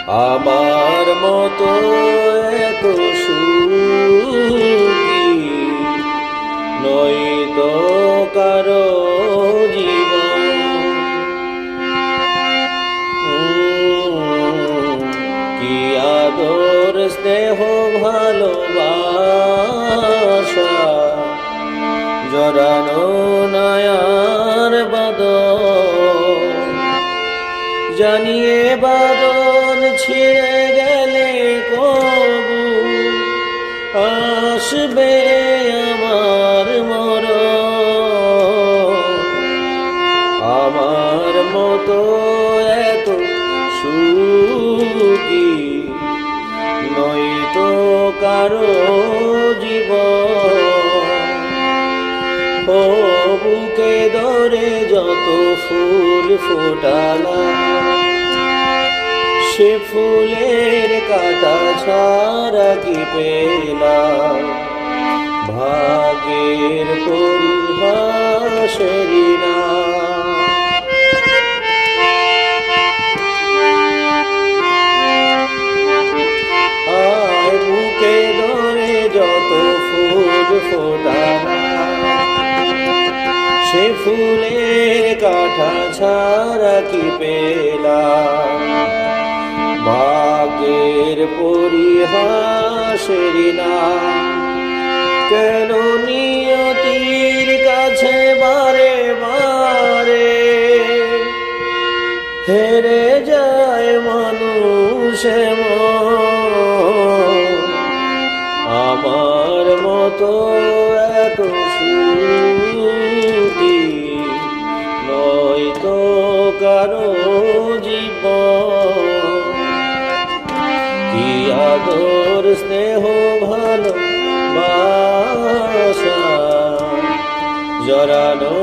আমার মতো এত সুখী নয়তো কারো জীবন। কি আদর স্নেহ ভালোবাসা জড়ানো নয়ার বাদন, জানিয়ে বাদন ছিঁড়ে গেলে কবু আসবে আমার মরণ। আমার মতো এত সুখী নয়তো কারো জীবন। ও বুকে ধরে যত ফুল ফোটালা, সে ফুলের কাটা ছাড়া কি পেলাম? ভাগ্যের পরিহাসেরই না। আর বুকে ধরে যত ফুল ফোটালা, সে ফুলের কাটা ছাড়া কি পেলাম? ভাগ্যের পরিহাসেরই না। কেন নিয়তির কাছে বারে বারে হেরে যায় মানুষ এমন? আমার মতো এত সুখী নয়তো কারো জীবন। কি আদর স্নেহ ভালোবাসা জড়ানো